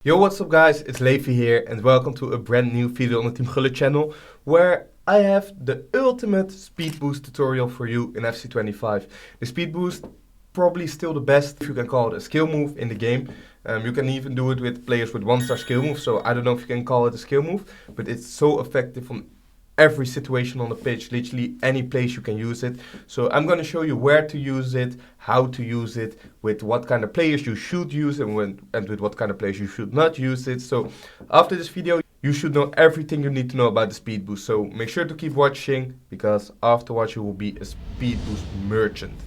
Yo, what's up guys, it's Levi here and welcome to a brand new video on the Team Gullit channel where I have the ultimate speed boost tutorial for you in FC 25. The speed boost probably still the best, if you can call it a skill move in the game. You can even do it with players with 1-star skill move, so I don't know if you can call it a skill move, but it's so effective on every situation on the pitch, literally any place you can use it. So I'm going to show you where to use it, how to use it, with what kind of players you should use and with what kind of players you should not use it. So after this video you should know everything you need to know about the speed boost. So make sure to keep watching, because afterwards you will be a speed boost merchant.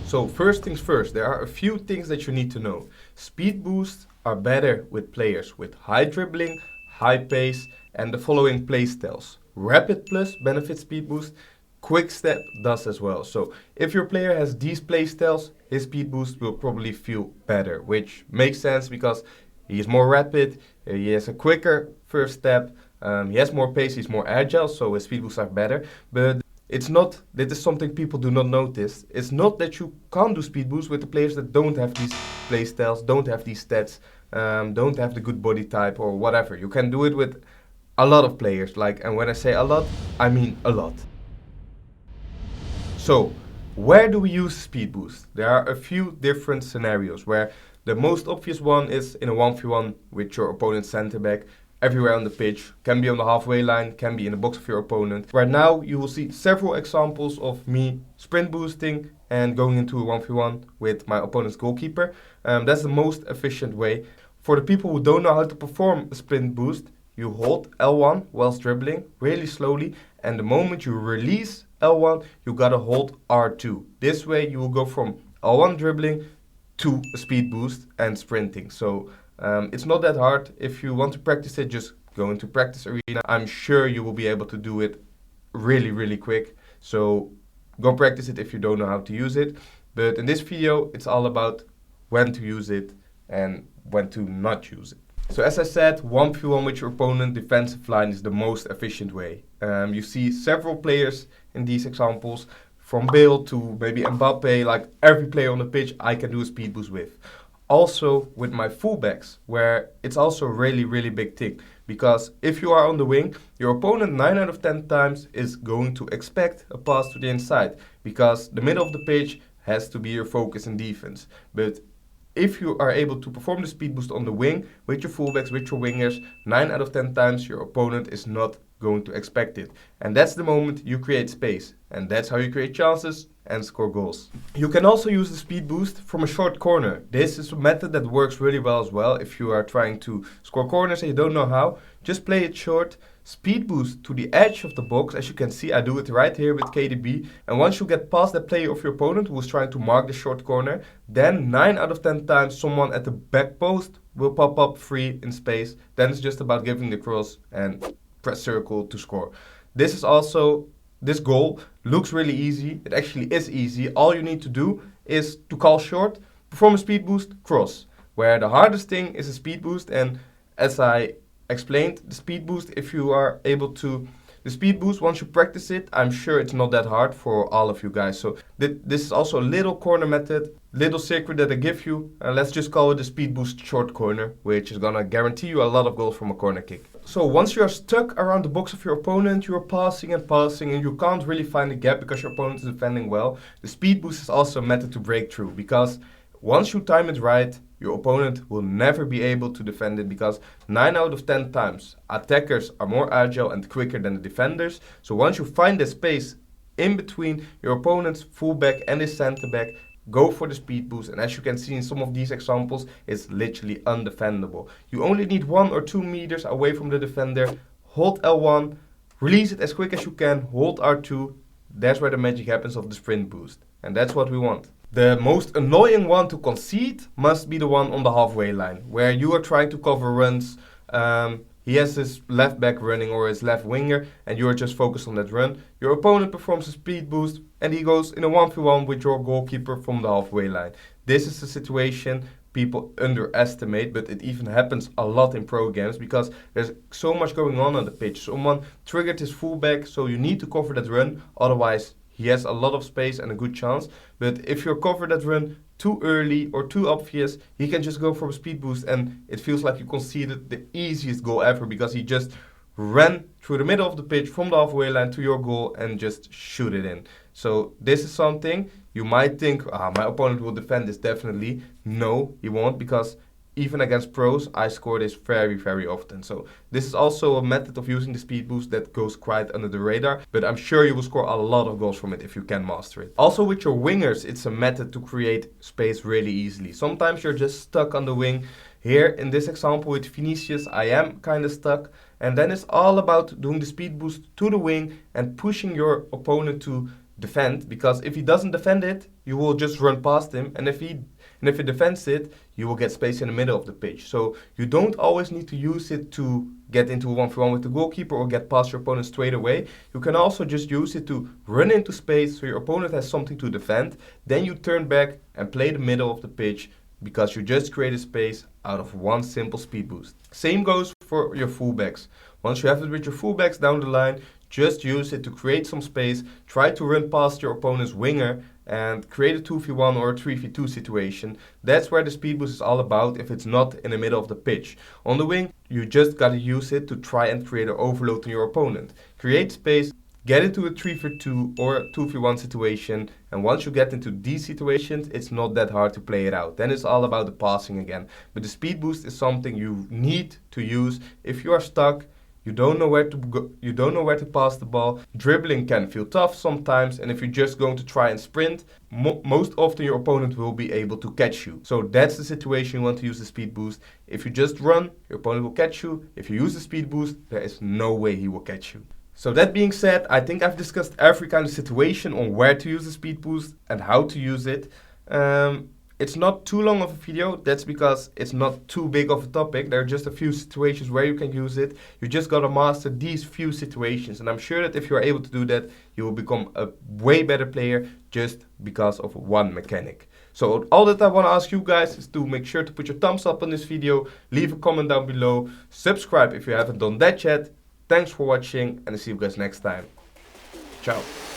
So first things first, there are a few things that you need to know. Speed boosts are better with players with high dribbling, high pace, and the following playstyles. Rapid Plus benefits speed boost, Quick Step does as well. So if your player has these playstyles, his speed boost will probably feel better, which makes sense because he is more rapid, he has a quicker first step, he has more pace, he's more agile, so his speed boosts are better. But it's not, this is something people do not notice, it's not that you can't do speed boost with the players that don't have these playstyles, don't have these stats, don't have the good body type or whatever. You can do it with a lot of players, and when I say a lot, I mean a lot. So, where do we use speed boost? There are a few different scenarios where the most obvious one is in a 1v1 with your opponent's center back, everywhere on the pitch, can be on the halfway line, can be in the box of your opponent. Right now you will see several examples of me sprint boosting and going into a 1v1 with my opponent's goalkeeper. That's the most efficient way. For the people who don't know how to perform a sprint boost, you hold L1 whilst dribbling really slowly, and the moment you release L1, you gotta hold R2. This way you will go from L1 dribbling to a speed boost and sprinting. So it's not that hard. If you want to practice it, just go into practice arena. I'm sure you will be able to do it really quick. So go practice it if you don't know how to use it. But in this video, it's all about when to use it and when to not use it. So as I said, 1v1 with your opponent defensive line is the most efficient way. You see several players in these examples, from Bale to maybe Mbappe, like every player on the pitch I can do a speed boost with. Also with my fullbacks, where it's also a really big thing. Because if you are on the wing, your opponent 9 out of 10 times is going to expect a pass to the inside, because the middle of the pitch has to be your focus in defense. But if you are able to perform the speed boost on the wing with your fullbacks, with your wingers, 9 out of 10 times your opponent is not going to expect it. And that's the moment you create space. And that's how you create chances and score goals. You can also use the speed boost from a short corner. This is a method that works really well as well. If you are trying to score corners and you don't know how, just play it short. Speed boost to the edge of the box. As you can see, I do it right here with KDB. And once you get past the player of your opponent who is trying to mark the short corner, then 9 out of 10 times someone at the back post will pop up free in space. Then it's just about giving the cross and press circle to score. This goal looks really easy. It actually is easy. All you need to do is to call short, perform a speed boost, cross. Where the hardest thing is a speed boost, and as I explained, the speed boost, if you are able to, the speed boost, once you practice it, I'm sure it's not that hard for all of you guys. So this is also a little corner method, little secret that I give you. Let's just call it the speed boost short corner, which is gonna guarantee you a lot of goals from a corner kick. So once you are stuck around the box of your opponent, you are passing and you can't really find a gap because your opponent is defending well, the speed boost is also a method to break through, because once you time it right, your opponent will never be able to defend it, because 9 out of 10 times attackers are more agile and quicker than the defenders. So once you find the space in between your opponent's fullback and his center back, go for the speed boost. And as you can see in some of these examples, it's literally undefendable. You only need 1 or 2 meters away from the defender, hold L1, release it as quick as you can, hold R2. That's where the magic happens of the sprint boost. And that's what we want. The most annoying one to concede must be the one on the halfway line, where you are trying to cover runs. He has his left back running or his left winger, and you are just focused on that run. Your opponent performs a speed boost, and he goes in a 1v1 with your goalkeeper from the halfway line. This is a situation people underestimate, but it even happens a lot in pro games because there's so much going on the pitch. Someone triggered his fullback, so you need to cover that run, otherwise he has a lot of space and a good chance. But if you cover that run too early or too obvious, he can just go for a speed boost and it feels like you conceded the easiest goal ever because he just ran through the middle of the pitch from the halfway line to your goal and just shoot it in. So this is something you might think, my opponent will defend this definitely. No, he won't, because even against pros, I score this very, very often. So this is also a method of using the speed boost that goes quite under the radar, but I'm sure you will score a lot of goals from it if you can master it. Also with your wingers, it's a method to create space really easily. Sometimes you're just stuck on the wing. Here in this example with Vinicius, I am kind of stuck. And then it's all about doing the speed boost to the wing and pushing your opponent to defend, because if he doesn't defend it, you will just run past him, and if he defends it, you will get space in the middle of the pitch. So you don't always need to use it to get into a 1v1 with the goalkeeper or get past your opponent straight away. You can also just use it to run into space so your opponent has something to defend. Then you turn back and play the middle of the pitch because you just created space out of one simple speed boost. Same goes for your fullbacks. Once you have it with your fullbacks down the line, just use it to create some space, try to run past your opponent's winger and create a 2v1 or a 3v2 situation. That's where the speed boost is all about if it's not in the middle of the pitch. On the wing, you just gotta use it to try and create an overload on your opponent. Create space, get into a 3v2 or a 2v1 situation, and once you get into these situations, it's not that hard to play it out. Then it's all about the passing again. But the speed boost is something you need to use if you are stuck. You don't know where to go, you don't know where to pass the ball. Dribbling can feel tough sometimes, and if you're just going to try and sprint, most often your opponent will be able to catch you. So that's the situation you want to use the speed boost. If you just run, your opponent will catch you. If you use the speed boost, there is no way he will catch you. So that being said, I think I've discussed every kind of situation on where to use the speed boost and how to use it. It's not too long of a video, that's because it's not too big of a topic. There are just a few situations where you can use it. You just gotta master these few situations, and I'm sure that if you're able to do that, you will become a way better player just because of one mechanic. So all that I want to ask you guys is to make sure to put your thumbs up on this video, leave a comment down below, subscribe if you haven't done that yet. Thanks for watching, and I'll see you guys next time. Ciao.